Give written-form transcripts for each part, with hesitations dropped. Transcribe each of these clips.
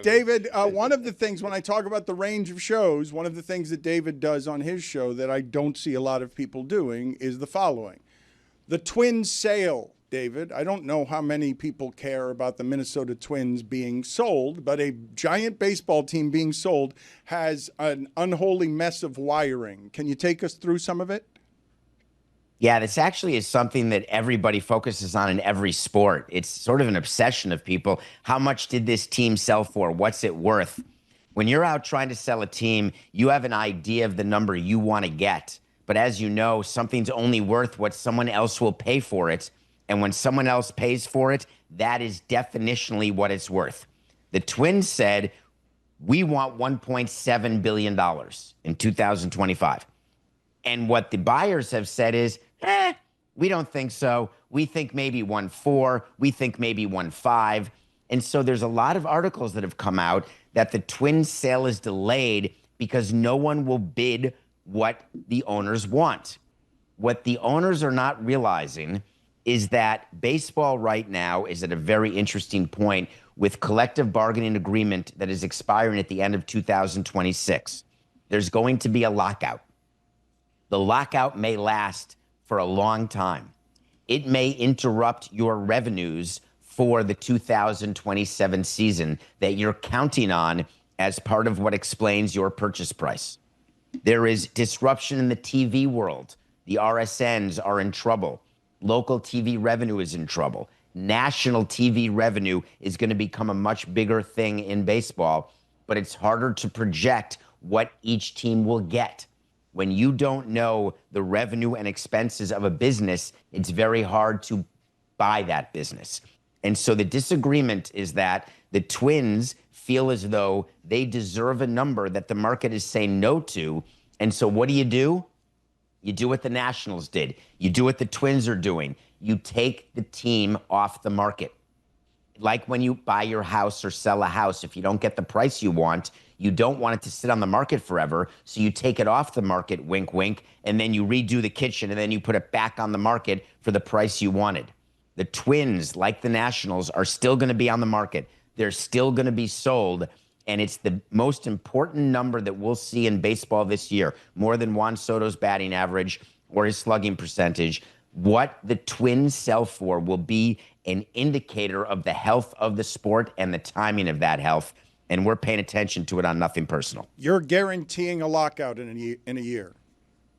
David, one of the things when I talk about the range of shows, one of the things that David does on his show that I don't see a lot of people doing is the following. The Twins sale, David. I don't know how many people care about the Minnesota Twins being sold, but a giant baseball team being sold has an unholy mess of wiring. Can you take us through some of it? Yeah, this actually is something that everybody focuses on in every sport. It's sort of an obsession of people. How much did this team sell for? What's it worth? When you're out trying to sell a team, you have an idea of the number you want to get. But as you know, something's only worth what someone else will pay for it. And when someone else pays for it, that is definitionally what it's worth. The Twins said, we want $1.7 billion in 2025. And what the buyers have said is, we don't think so. We think maybe 1.4. We think maybe 1.5. And so there's a lot of articles that have come out that the Twins sale is delayed because no one will bid what the owners want. What the owners are not realizing is that baseball right now is at a very interesting point with collective bargaining agreement that is expiring at the end of 2026. There's going to be a lockout. The lockout may last for a long time. It may interrupt your revenues for the 2027 season that you're counting on as part of what explains your purchase price. There is disruption in the TV world. The RSNs are in trouble. Local TV revenue is in trouble. National TV revenue is going to become a much bigger thing in baseball, but it's harder to project what each team will get. When you don't know the revenue and expenses of a business, it's very hard to buy that business. And so the disagreement is that the Twins feel as though they deserve a number that the market is saying no to. And so what do? You do what the Nationals did. You do what the Twins are doing. You take the team off the market. Like when you buy your house or sell a house, if you don't get the price you want, you don't want it to sit on the market forever, so you take it off the market, wink, wink, and then you redo the kitchen, and then you put it back on the market for the price you wanted. The Twins, like the Nationals, are still going to be on the market. They're still going to be sold, and it's the most important number that we'll see in baseball this year, more than Juan Soto's batting average or his slugging percentage. What the Twins sell for will be an indicator of the health of the sport and the timing of that health. And we're paying attention to it on Nothing Personal. You're guaranteeing a lockout in a year.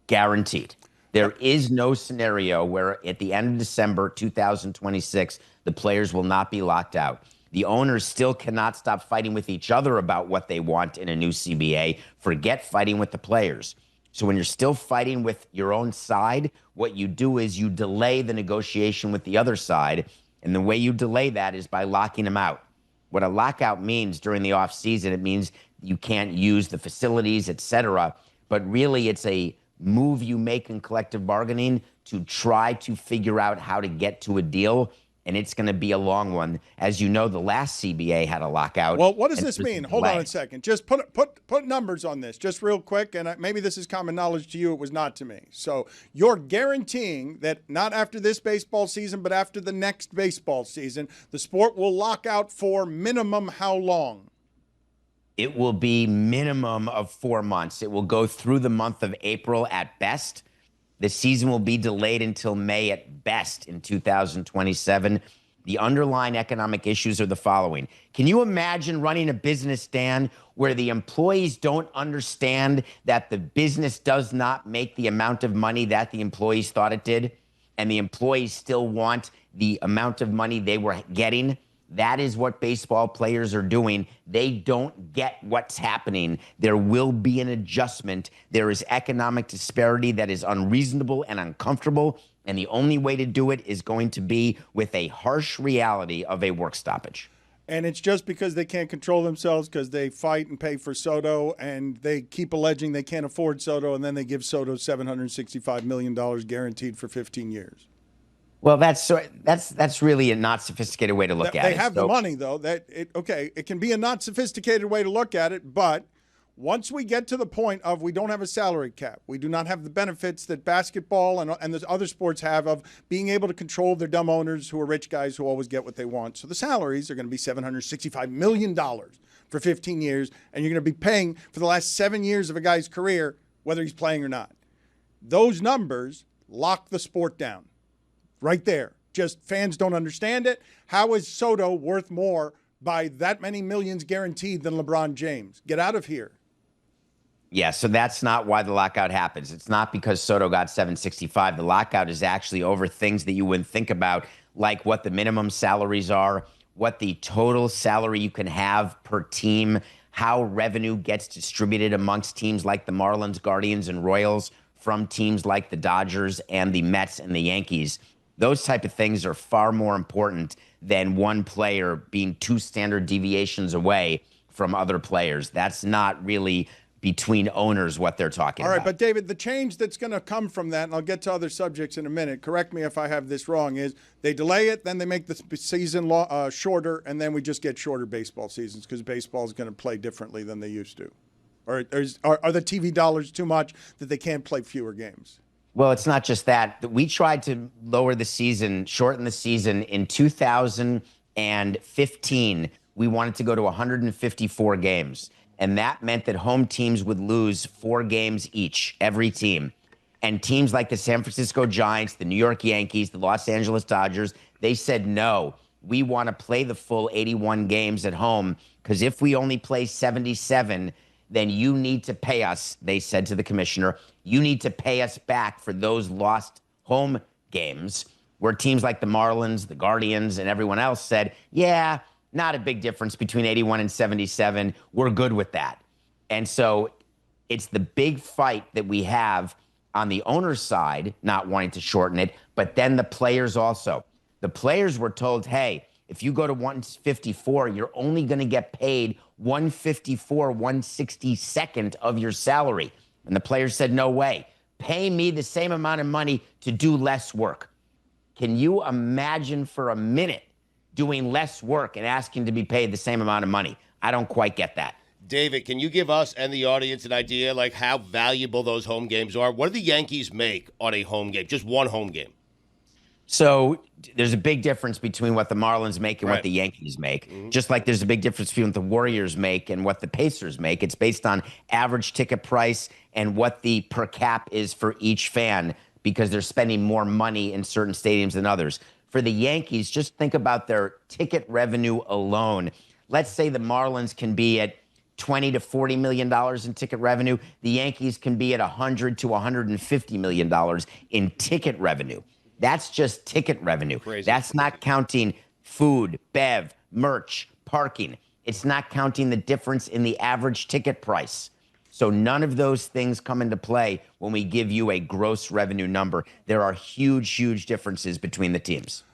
Guaranteed. There is no scenario where at the end of December 2026, the players will not be locked out. The owners still cannot stop fighting with each other about what they want in a new CBA. Forget fighting with the players. So when you're still fighting with your own side, what you do is you delay the negotiation with the other side. And the way you delay that is by locking them out. What a lockout means during the offseason, it means you can't use the facilities, et cetera. But really, it's a move you make in collective bargaining to try to figure out how to get to a deal. And it's going to be a long one. As you know, the last CBA had a lockout. Well, what does this mean? Hold on a second. Just put numbers on this, just real quick. And maybe this is common knowledge to you. It was not to me. So you're guaranteeing that not after this baseball season, but after the next baseball season, the sport will lock out for minimum how long? It will be minimum of 4 months. It will go through the month of April at best. The season will be delayed until May at best in 2027. The underlying economic issues are the following. Can you imagine running a business, Dan, where the employees don't understand that the business does not make the amount of money that the employees thought it did, and the employees still want the amount of money they were getting? That is what baseball players are doing. They don't get what's happening. There will be an adjustment. There is economic disparity that is unreasonable and uncomfortable. And the only way to do it is going to be with a harsh reality of a work stoppage. And it's just because they can't control themselves because they fight and pay for Soto, and they keep alleging they can't afford Soto, and then they give Soto $765 million guaranteed for 15 years. Well, that's really a not sophisticated way to look at it. They have the money, though. It can be a not sophisticated way to look at it, but once we get to the point of we don't have a salary cap, we do not have the benefits that basketball and the other sports have of being able to control their dumb owners who are rich guys who always get what they want. So the salaries are going to be $765 million for 15 years, and you're going to be paying for the last 7 years of a guy's career, whether he's playing or not. Those numbers lock the sport down right there. Just fans don't understand it. How is Soto worth more by that many millions guaranteed than LeBron James? Get out of here. Yeah, so that's not why the lockout happens. It's not because Soto got 765. The lockout is actually over things that you wouldn't think about, like what the minimum salaries are, what the total salary you can have per team, how revenue gets distributed amongst teams like the Marlins, Guardians, and Royals from teams like the Dodgers and the Mets and the Yankees. Those type of things are far more important than one player being 2 standard deviations away from other players. That's not really between owners what they're talking about. All right, but David, the change that's going to come from that, and I'll get to other subjects in a minute, correct me if I have this wrong, is they delay it, then they make the season shorter, and then we just get shorter baseball seasons because baseball is going to play differently than they used to. Or are the TV dollars too much that they can't play fewer games? Well, it's not just that. We tried to lower the season, shorten the season in 2015. We wanted to go to 154 games. And that meant that home teams would lose 4 games each, every team. And teams like the San Francisco Giants, the New York Yankees, the Los Angeles Dodgers, they said, no, we want to play the full 81 games at home because if we only play 77, then you need to pay us, they said to the commissioner, you need to pay us back for those lost home games, where teams like the Marlins, the Guardians, and everyone else said, yeah, not a big difference between 81 and 77. We're good with that. And so it's the big fight that we have on the owner's side, not wanting to shorten it, but then the players also. The players were told, hey, if you go to 154, you're only going to get paid 154, 162nd of your salary. And the players said, no way. Pay me the same amount of money to do less work. Can you imagine for a minute doing less work and asking to be paid the same amount of money? I don't quite get that. David, can you give us and the audience an idea like how valuable those home games are? What do the Yankees make on a home game, just one home game? So there's a big difference between what the Marlins make and what the Yankees make. Mm-hmm. Just like there's a big difference between what the Warriors make and what the Pacers make. It's based on average ticket price and what the per cap is for each fan because they're spending more money in certain stadiums than others. For the Yankees, just think about their ticket revenue alone. Let's say the Marlins can be at $20 to $40 million in ticket revenue. The Yankees can be at $100 to $150 million in ticket revenue. That's just ticket revenue. Crazy. That's not counting food, bev, merch, parking. It's not counting the difference in the average ticket price. So none of those things come into play when we give you a gross revenue number. There are huge, huge differences between the teams.